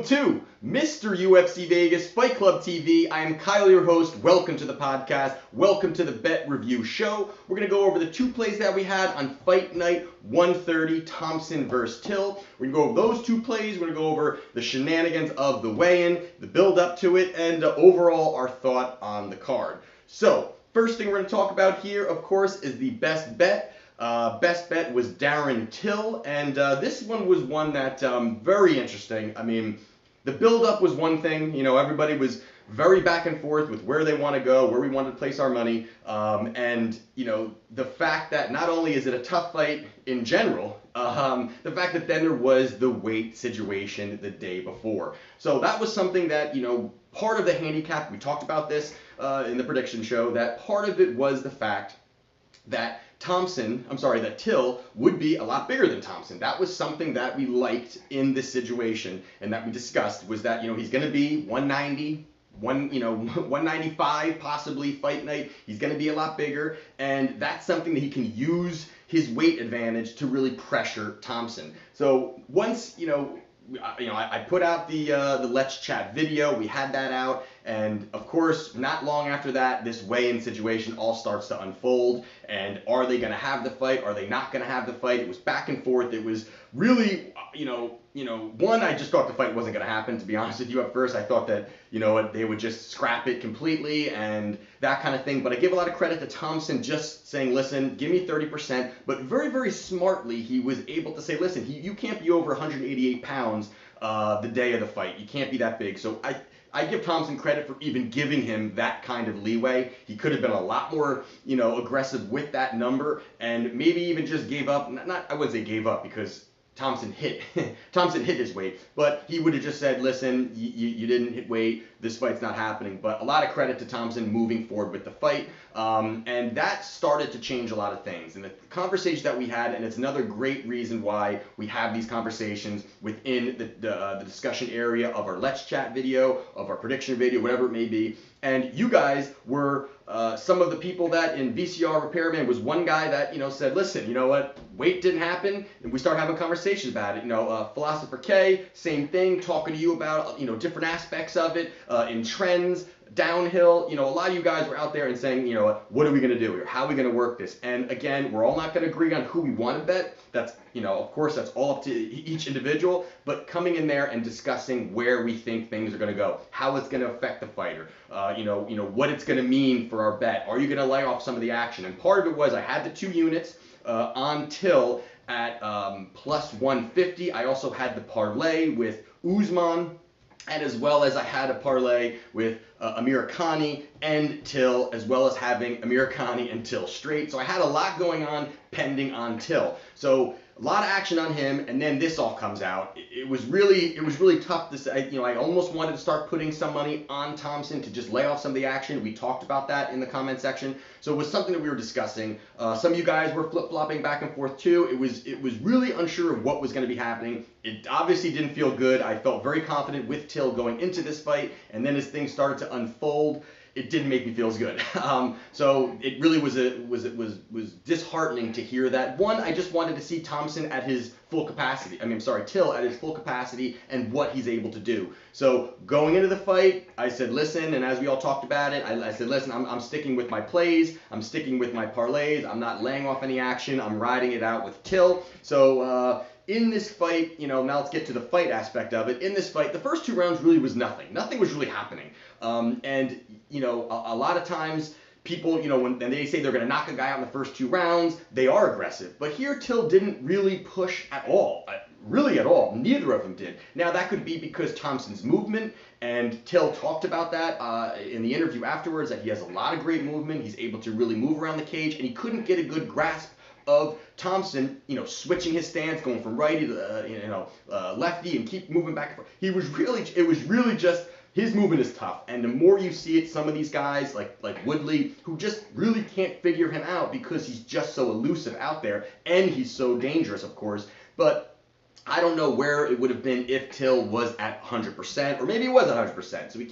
Welcome to Mr. UFC Vegas Fight Club TV. I am Kyle, your host. Welcome to the podcast. Welcome to the Bet Review Show. We're going to go over the two plays that we had on Fight Night 130, Thompson versus Till. We're going to go over those two plays. We're going to go over the shenanigans of the weigh-in, the build-up to it, and overall our thought on the card. So, first thing we're going to talk about here, of course, is the best bet. Best bet was Darren Till, and this one was one that very interesting. I mean, the build-up was one thing. You know, everybody was very back and forth with where they want to go, where we wanted to place our money, and you know, the fact that not only is it a tough fight in general, the fact that then there was the weight situation the day before. So that was something that, you know, part of the handicap. We talked about this in the prediction show. That part of it was the fact that that Till would be a lot bigger than Thompson. That was something that we liked in this situation and that we discussed, was that, you know, he's going to be 190, 195 possibly Fight Night. He's going to be a lot bigger, and that's something that he can use his weight advantage to really pressure Thompson. So once, I put out the Let's Chat video. We had that out, and of course, not long after that, this weigh-in situation all starts to unfold. And are they going to have the fight? Are they not going to have the fight? It was back and forth. It was really, one, I just thought the fight wasn't going to happen. To be honest with you, at first, I thought that, they would just scrap it completely and that kind of thing. But I give a lot of credit to Thompson just saying, listen, give me 30%. But very, very smartly, he was able to say, listen, you can't be over 188 pounds the day of the fight. You can't be that big. So I give Thompson credit for even giving him that kind of leeway. He could have been a lot more, aggressive with that number, and maybe even just gave up. I wouldn't say gave up, because Thompson hit his weight, but he would have just said, listen, you didn't hit weight, this fight's not happening. But a lot of credit to Thompson moving forward with the fight, and that started to change a lot of things. And the conversation that we had, and it's another great reason why we have these conversations within the discussion area of our Let's Chat video, of our prediction video, whatever it may be. And you guys were some of the people that in VCR Repairman was one guy that, said, listen, you know what, weight didn't happen, and we started having conversations about it. Philosopher K, same thing, talking to you about, different aspects of it, in trends, downhill. A lot of you guys were out there and saying, what are we going to do here? How are we going to work this? And again, we're all not going to agree on who we want to bet. That's, of course, that's all up to each individual, but coming in there and discussing where we think things are going to go, how it's going to affect the fighter, what it's going to mean for our bet. Are you going to lay off some of the action? And part of it was I had the 2 units on Till at plus 150. I also had the parlay with Usman, and as well as I had a parlay with Amir and Till, as well as having Amir and Till straight. So I had a lot going on pending on Till. So a lot of action on him, and then this all comes out. It was really tough to say. I almost wanted to start putting some money on Thompson to just lay off some of the action. We talked about that in the comment section. So it was something that we were discussing. Some of you guys were flip-flopping back and forth too. It was really unsure of what was going to be happening. It obviously didn't feel good. I felt very confident with Till going into this fight, and then as things started to unfold, it didn't make me feel as good. So it really was disheartening to hear that. One, I just wanted to see Thompson at his full capacity. Till at his full capacity and what he's able to do. So going into the fight, I said, listen, and as we all talked about it, I said, listen, I'm sticking with my plays. I'm sticking with my parlays. I'm not laying off any action. I'm riding it out with Till. So in this fight, now let's get to the fight aspect of it. In this fight, the first 2 rounds really was nothing. Nothing was really happening. And a lot of times people, when they say they're going to knock a guy out in the first 2 rounds, they are aggressive. But here, Till didn't really push at all. Really at all. Neither of them did. Now, that could be because Thompson's movement, and Till talked about that in the interview afterwards, that he has a lot of great movement. He's able to really move around the cage, and he couldn't get a good grasp of Thompson, switching his stance, going from righty to lefty, and keep moving back and forth. It was really just, his movement is tough, and the more you see it, some of these guys like Woodley, who just really can't figure him out because he's just so elusive out there, and he's so dangerous, of course. But I don't know where it would have been if Till was at 100%, or maybe it was at 100%. So we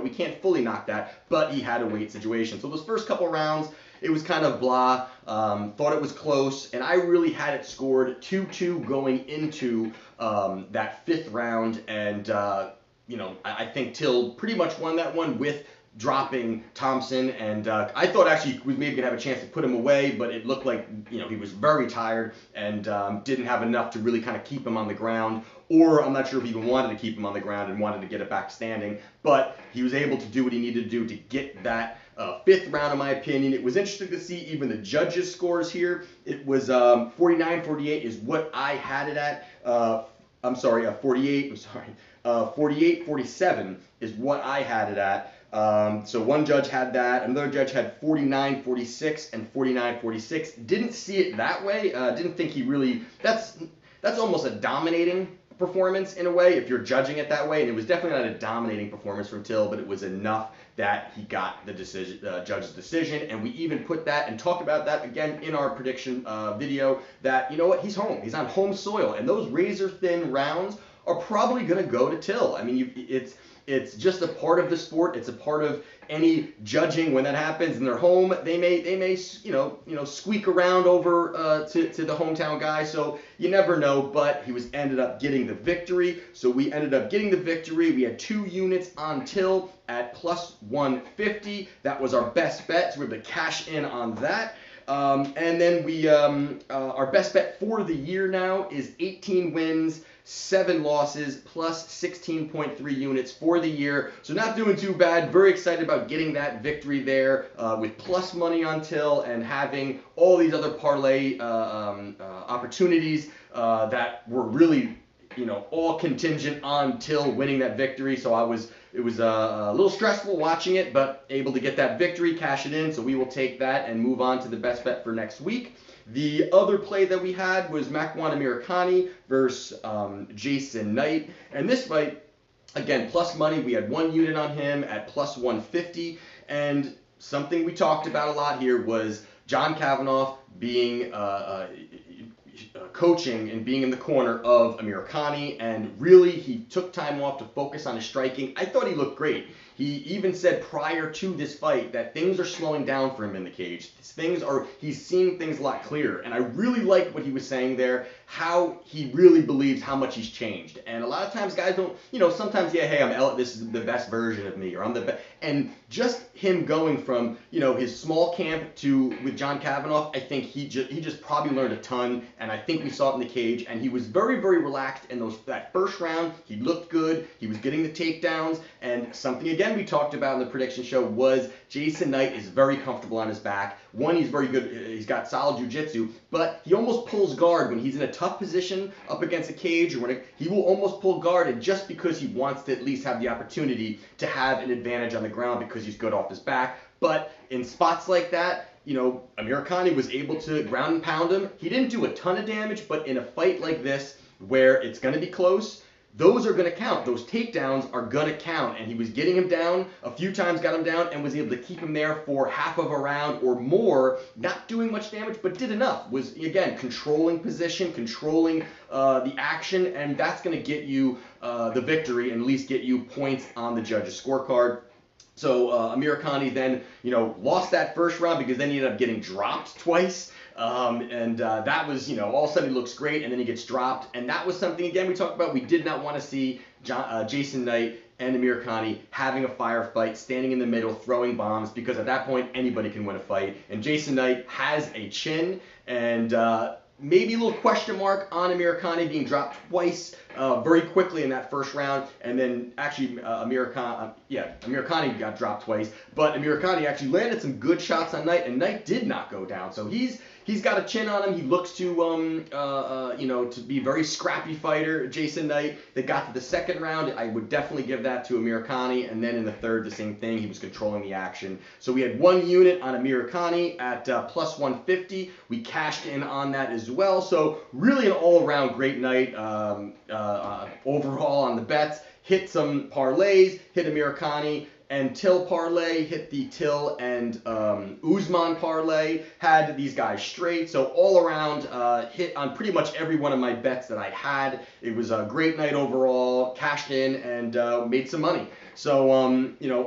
can't fully knock that, but he had a weight situation. So those first couple rounds, it was kind of blah. Thought it was close, and I really had it scored 2-2 going into that fifth round, and I think Till pretty much won that one with dropping Thompson, and I thought actually he was maybe gonna have a chance to put him away, but it looked like he was very tired and didn't have enough to really kind of keep him on the ground, or I'm not sure if he even wanted to keep him on the ground and wanted to get it back standing, but he was able to do what he needed to do to get that fifth round, in my opinion. It was interesting to see even the judges' scores here. It was 49-48 is what I had it at. 48. I'm sorry. 48-47 is what I had it at. So one judge had that, another judge had 49-46 and 49-46. Didn't see it that way. Didn't think he really. That's almost a dominating performance in a way if you're judging it that way. And it was definitely not a dominating performance from Till, but it was enough that he got the judge's decision. And we even put that and talked about that again in our prediction video. That he's home. He's on home soil, and those razor thin rounds are probably going to go to Till. I mean, it's just a part of the sport. It's a part of any judging when that happens in their home. They may squeak around over to the hometown guy. So you never know. But he ended up getting the victory. So we ended up getting the victory. We had 2 units on Till at plus 150. That was our best bet. So we're able to cash in on that. And then we our best bet for the year now is 18 wins, 7 losses, plus 16.3 units for the year. So not doing too bad. Very excited about getting that victory there with plus money on Till and having all these other parlay opportunities that were really all contingent on Till winning that victory. So it was a little stressful watching it, but able to get that victory, cash it in. So we will take that and move on to the best bet for next week. The other play that we had was Makwan Amirkhani versus Jason Knight. And this fight, again, plus money. We had 1 unit on him at plus 150. And something we talked about a lot here was John Kavanagh being coaching and being in the corner of Amirkhani, and really he took time off to focus on his striking. I thought he looked great. He even said prior to this fight that things are slowing down for him in the cage. He's seeing things a lot clearer, and I really liked what he was saying there, how he really believes how much he's changed. And a lot of times guys don't, sometimes, hey, this is the best version of me, or I'm the best. And just him going from, his small camp to with John Kavanagh, I think he just probably learned a ton, and I think we saw it in the cage, and he was very, very relaxed in that first round. He looked good. He was getting the takedowns, and something, again, we talked about in the prediction show was Jason Knight is very comfortable on his back. One, he's very good. He's got solid jiu-jitsu, but he almost pulls guard when he's in a tough position up against a cage, or he will almost pull guard, and just because he wants to at least have the opportunity to have an advantage on the ground because he's good off his back. But in spots like that, Amirkhani was able to ground and pound him. He didn't do a ton of damage, but in a fight like this where it's going to be close, those are going to count. Those takedowns are going to count. And he was getting him down a few times, got him down, and was able to keep him there for half of a round or more, not doing much damage, but did enough. Was, again, controlling position, controlling the action, and that's going to get you the victory and at least get you points on the judge's scorecard. So Amirkhani then, lost that first round because then he ended up getting dropped twice. That was, all of a sudden he looks great, and then he gets dropped. And that was something, again, we talked about. We did not want to see Jason Knight and Amirkhani having a firefight, standing in the middle, throwing bombs, because at that point, anybody can win a fight. And Jason Knight has a chin, and maybe a little question mark on Amirkhani being dropped twice very quickly in that first round. And then actually Amirkhani got dropped twice, but Amirkhani actually landed some good shots on Knight, and Knight did not go down. So he's got a chin on him. He looks to to be a very scrappy fighter, Jason Knight. They got to the second round. I would definitely give that to Amirkhani, and then in the third, the same thing. He was controlling the action. So we had 1 unit on Amirkhani at plus 150. We cashed in on that as well. So really an all-around great night overall on the bets. Hit some parlays, hit Amirkhani, and Till parlay, hit the Till and Usman parlay, had these guys straight. So all around, hit on pretty much every one of my bets that I had. It was a great night overall, cashed in and made some money. So,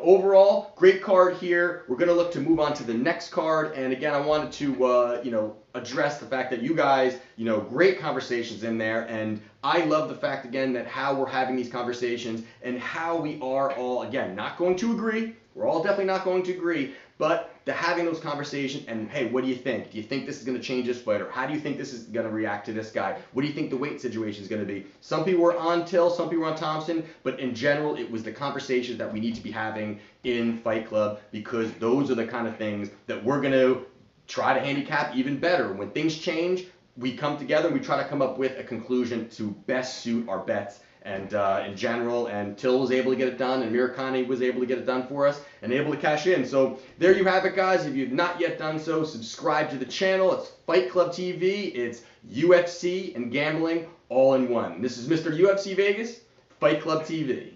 overall, great card here. We're going to look to move on to the next card. And again, I wanted to, address the fact that you guys, great conversations in there. And I love the fact, again, that how we're having these conversations and how we are all, again, not going to agree. We're all definitely not going to agree. But having those conversations and, hey, what do you think? Do you think this is going to change this fighter? How do you think this is going to react to this guy? What do you think the weight situation is going to be? Some people were on Till, some people were on Thompson, but in general, it was the conversations that we need to be having in Fight Club, because those are the kind of things that we're going to try to handicap even better. When things change, we come together and we try to come up with a conclusion to best suit our bets. And in general, and Till was able to get it done, and Amir was able to get it done for us, and able to cash in. So there you have it, guys. If you've not yet done so, subscribe to the channel. It's Fight Club TV. It's UFC and gambling all in one. This is Mr. UFC Vegas, Fight Club TV.